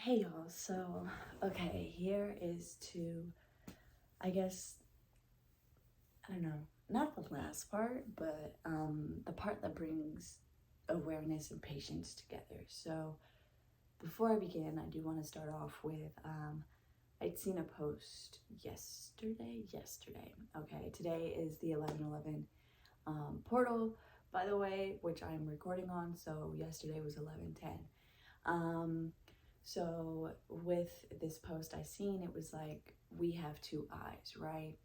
Hey y'all, okay, here is to, I guess, I don't know, not the last part, but the part that brings awareness and patience together. So, before I begin, I do want to start off with, I'd seen a post yesterday, okay, today is the 11/11 portal, by the way, which I'm recording on, so yesterday was 11/10. So with this post I seen, it was like, we have two eyes, right?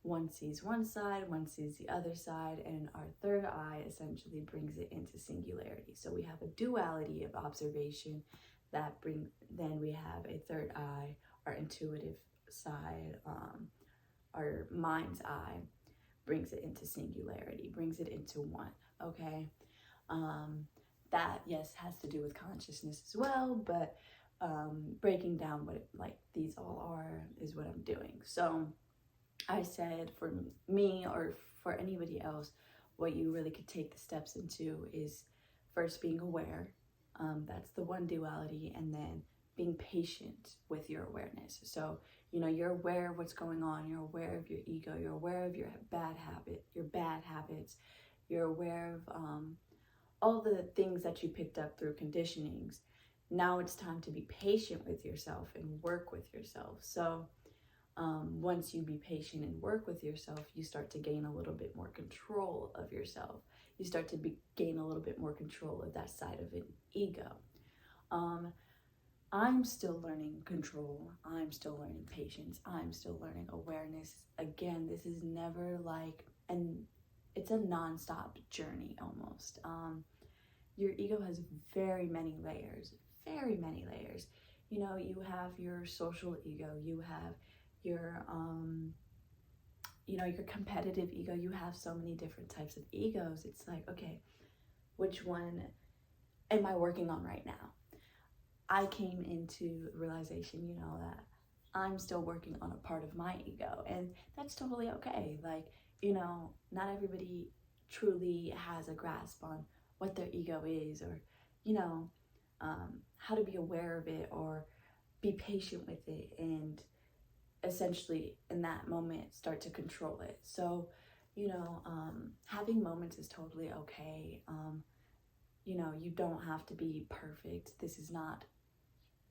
One sees one side, one sees the other side, and our third eye essentially brings it into singularity. So we have a duality of observation then we have a third eye, our intuitive side, our mind's eye brings it into singularity, brings it into one, okay? That, yes, has to do with consciousness as well, but breaking down what these all are is what I'm doing. So I said, for me or for anybody else, what you really could take the steps into is first being aware. That's the one duality, and then being patient with your awareness. So, you're aware of what's going on, you're aware of your ego, you're aware of your bad habits, you're aware of all the things that you picked up through conditionings. Now it's time to be patient with yourself and work with yourself. So once you be patient and work with yourself, you start to gain a little bit more control of yourself. You start to gain a little bit more control of that side of an ego. I'm still learning control. I'm still learning patience. I'm still learning awareness. Again, this is never it's a non-stop journey almost. Your ego has very many layers. You have your social ego, you have your your competitive ego. You have so many different types of egos. It's like, okay, which one am I working on right now? I came into realization, that I'm still working on a part of my ego, and that's totally okay. Not everybody truly has a grasp on what their ego is, or how to be aware of it, or be patient with it, and essentially in that moment start to control it. So having moments is totally okay. You don't have to be perfect. This is not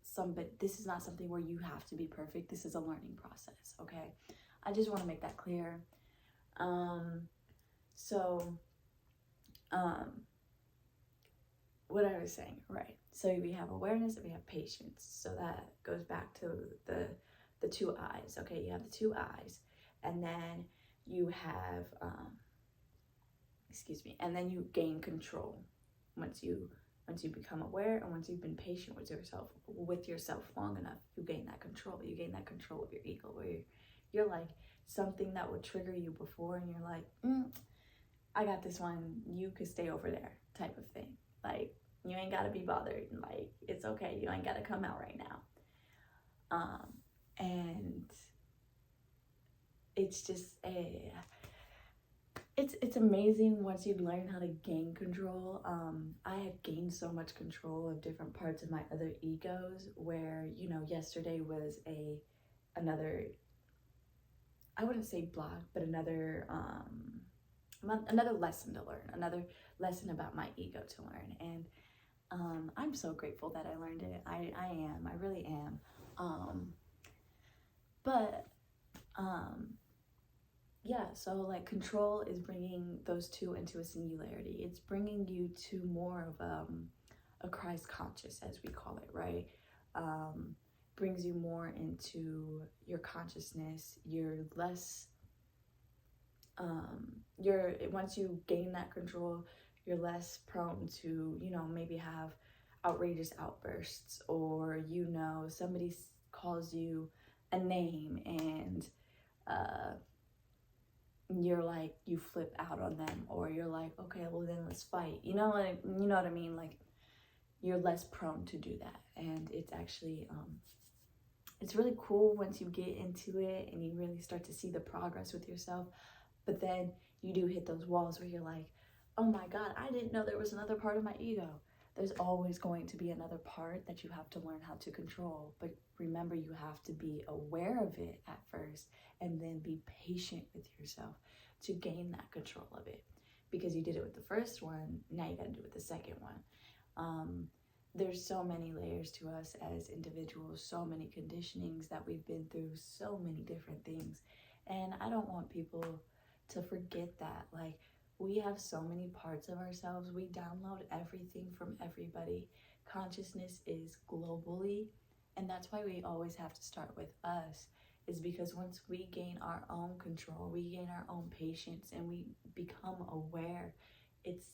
something where you have to be perfect. This is a learning process, okay? I just want to make that clear. What I was saying, right? So we have awareness and we have patience. So that goes back to the two eyes. Okay, you have the two eyes, and then you have and then you gain control once you become aware, and once you've been patient with yourself long enough, you gain that control. You gain that control of your ego, where you're like, something that would trigger you before, and you're like, I got this one, you could stay over there, type of thing. Like, you ain't gotta be bothered. Like, it's okay, you ain't gotta come out right now. And it's just it's amazing once you learn how to gain control. I had gained so much control of different parts of my other egos, where yesterday was another, I wouldn't say block, but another lesson to learn, another lesson about my ego to learn. And I'm so grateful that I learned it. I really am. Yeah, so like, control is bringing those two into a singularity. It's bringing you to more of a Christ conscious, as we call it, right? Brings you more into your consciousness. You're less, once you gain that control, you're less prone to, maybe have outrageous outbursts, or, somebody calls you a name, and you're like, you flip out on them, or you're like, okay, well then let's fight. You know what I mean? Like, you're less prone to do that. And it's actually it's really cool once you get into it and you really start to see the progress with yourself. But then you do hit those walls where you're like, oh my God, I didn't know there was another part of my ego. there's always going to be another part that you have to learn how to control. But remember, you have to be aware of it at first and then be patient with yourself to gain that control of it. Because you did it with the first one, now you got to do it with the second one. There's so many layers to us as individuals, so many conditionings that we've been through, so many different things. And I don't want people to forget that. Like, we have so many parts of ourselves. We download everything from everybody. Consciousness is globally, and that's why we always have to start with us, is because once we gain our own control, we gain our own patience, and we become aware, it's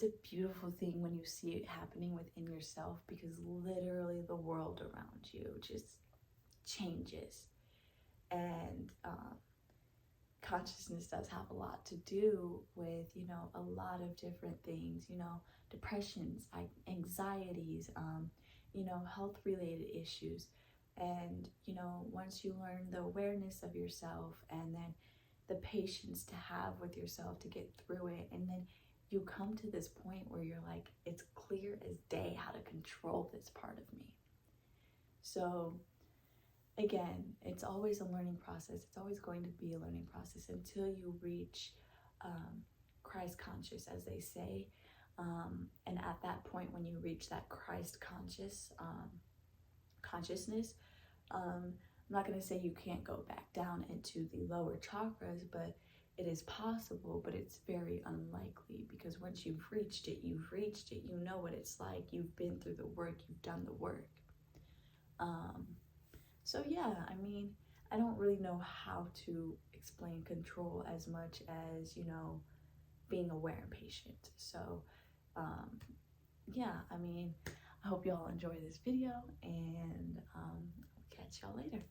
a beautiful thing when you see it happening within yourself, because literally the world around you just changes. And consciousness does have a lot to do with, you know, a lot of different things, you know, depressions, anxieties, you know, health related issues. And, you know, once you learn the awareness of yourself and then the patience to have with yourself to get through it, and then you come to this point where you're like, it's clear as day how to control this part of me. So again, it's always a learning process. It's always going to be a learning process until you reach Christ conscious, as they say. And at that point, when you reach that Christ consciousness, I'm not going to say you can't go back down into the lower chakras, but it is possible, but it's very unlikely, because once you've reached it, you know what it's like, you've been through the work, you've done the work. So yeah, I mean, I don't really know how to explain control as much as, you know, being aware and patient. So yeah, I mean, I hope y'all enjoy this video, and catch y'all later.